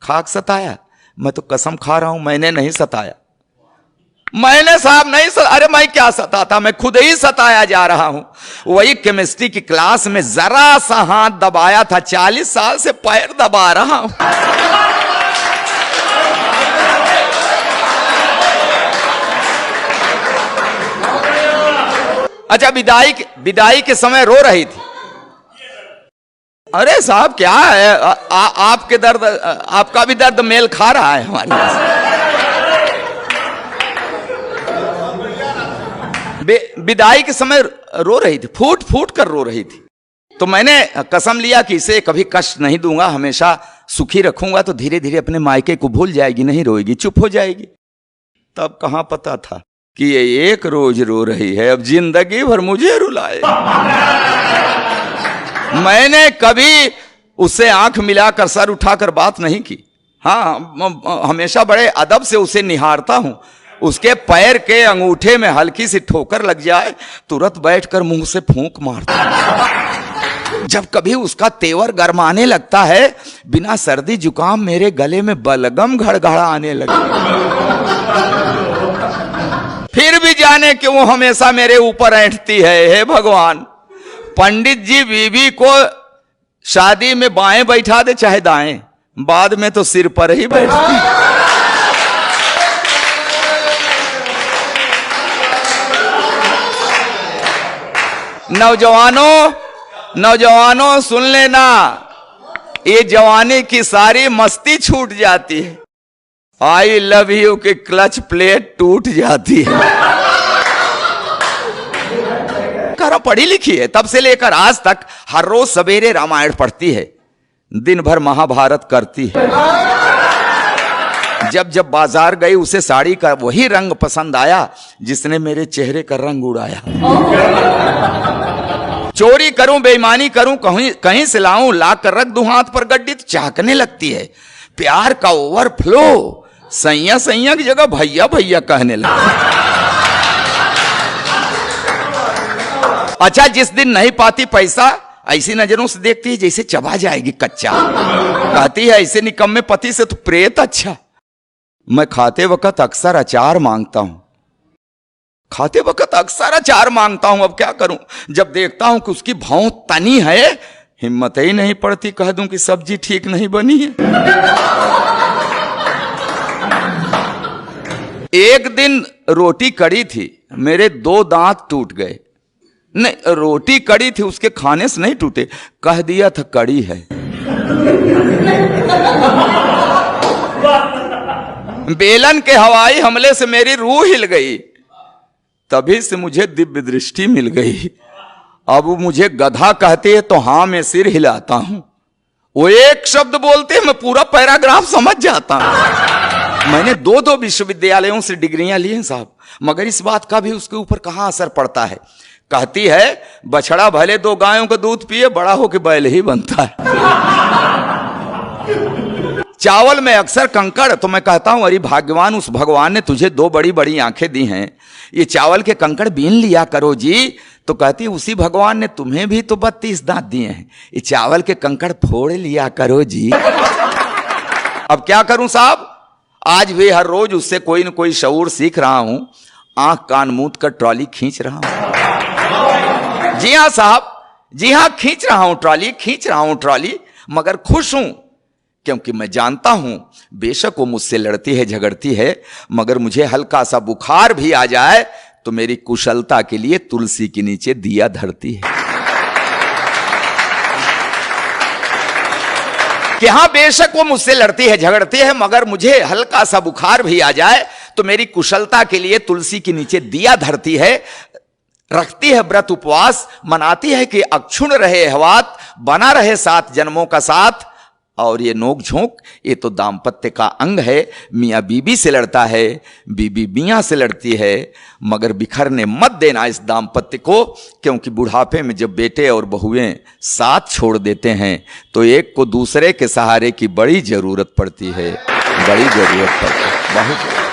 खाक सताया? मैं तो कसम खा रहा हूं मैंने नहीं सताया। मैंने साहब नहीं अरे मैं क्या सताता, मैं खुद ही सताया जा रहा हूं। वही केमिस्ट्री की क्लास में जरा सा हाथ दबाया था, 40 साल से पैर दबा रहा हूं। अच्छा, विदाई के समय रो रही थी। अरे साहब क्या है, आपके दर्द, आपका भी दर्द मेल खा रहा है हमारे। विदाई के समय रो रही थी, फूट फूट कर रो रही थी। तो मैंने कसम लिया कि इसे कभी कष्ट नहीं दूंगा, हमेशा सुखी रखूंगा, तो धीरे धीरे अपने मायके को भूल जाएगी, नहीं रोएगी, चुप हो जाएगी। तब कहां पता था कि ये एक रोज रो रही है, अब जिंदगी भर मुझे रुलाए। मैंने कभी उससे आंख मिलाकर सर उठाकर बात नहीं की। हाँ, हमेशा बड़े अदब से उसे निहारता हूं। उसके पैर के अंगूठे में हल्की सी ठोकर लग जाए, तुरंत बैठकर मुंह से फूंक मारता। जब कभी उसका तेवर गरमाने लगता है, बिना सर्दी जुकाम मेरे गले में बलगम घड़घड़ाने लगे। फिर भी जाने क्यों हमेशा मेरे ऊपर ऐंठती है। हे भगवान, पंडित जी बीवी को शादी में बाएं बैठा दे चाहे दाएं, बाद में तो सिर पर ही बैठती। नौजवानों सुन लेना, ये जवानी की सारी मस्ती छूट जाती है। आई लव यू की क्लच प्लेट टूट जाती है। करो, पढ़ी लिखी है, तब से लेकर आज तक हर रोज सवेरे रामायण पढ़ती है, दिन भर महाभारत करती है। जब जब बाजार गई उसे साड़ी का वही रंग पसंद आया जिसने मेरे चेहरे का रंग उड़ाया। चोरी करूं, बेईमानी करूं, कहीं से लाऊं, ला कर रख दूं हाथ पर गड्डी, तो चाहकने लगती है। प्यार का ओवरफ्लो, सैया सैया की जगह भैया भैया कहने लगा। अच्छा, जिस दिन नहीं पाती पैसा, ऐसी नजरों से देखती है जैसे चबा जाएगी कच्चा। कहती है ऐसे निकम्मे पति से तो प्रेत अच्छा। मैं खाते वक्त अक्सर अचार मांगता हूं, अब क्या करूं। जब देखता हूं कि उसकी भौं तनी है, हिम्मत ही नहीं पड़ती कह दूं कि सब्जी ठीक नहीं बनी है। एक दिन रोटी कड़ी थी, मेरे 2 दांत टूट गए। नहीं, रोटी कड़ी थी, उसके खाने से नहीं टूटे, कह दिया था कड़ी है। बेलन के हवाई हमले से मेरी रूह हिल गई, तभी से मुझे दिव्य दृष्टि मिल गई। अब वो मुझे गधा कहते हैं तो हाँ मैं सिर हिलाता हूं। वो एक शब्द बोलते हैं मैं पूरा पैराग्राफ समझ जाता हूं। मैंने 2 विश्वविद्यालयों से डिग्रियां ली हैं साहब, मगर इस बात का भी उसके ऊपर कहां असर पड़ता है। कहती है बछड़ा भले 2 गायों का दूध पिए, बड़ा होकर बैल ही बनता है। चावल में अक्सर कंकड़, तो मैं कहता हूं अरे भाग्यवान, उस भगवान ने तुझे 2 बड़ी बड़ी आंखें दी हैं, ये चावल के कंकड़ बीन लिया करो जी। तो कहती उसी भगवान ने तुम्हें भी तो 32 दांत दिए हैं, ये चावल के कंकड़ फोड़ लिया करो जी। अब क्या करूं साहब, आज भी हर रोज उससे कोई न कोई शऊर सीख रहा हूं, आंख कान मूंद कर ट्रॉली खींच रहा हूं। जी हां साहब, जी हां, खींच रहा हूं ट्रॉली, मगर खुश हूं क्योंकि मैं जानता हूं बेशक वो मुझसे लड़ती है, झगड़ती है, मगर मुझे हल्का सा बुखार भी आ जाए तो मेरी कुशलता के लिए तुलसी के नीचे दिया धरती है। कि हां बेशक वो मुझसे लड़ती है, झगड़ती है, मगर मुझे हल्का सा बुखार भी आ जाए तो मेरी कुशलता के लिए तुलसी के नीचे दिया धरती है, रखती है व्रत उपवास, मनाती है कि अक्षुण रहे हवात, बना रहे 7 जन्मों का साथ। और ये नोक झोंक, ये तो दाम्पत्य का अंग है। मियाँ बीबी से लड़ता है, बीबी मियाँ से लड़ती है, मगर बिखरने मत देना इस दाम्पत्य को, क्योंकि बुढ़ापे में जब बेटे और बहुएं साथ छोड़ देते हैं तो एक को दूसरे के सहारे की बड़ी जरूरत पड़ती है, बहुत।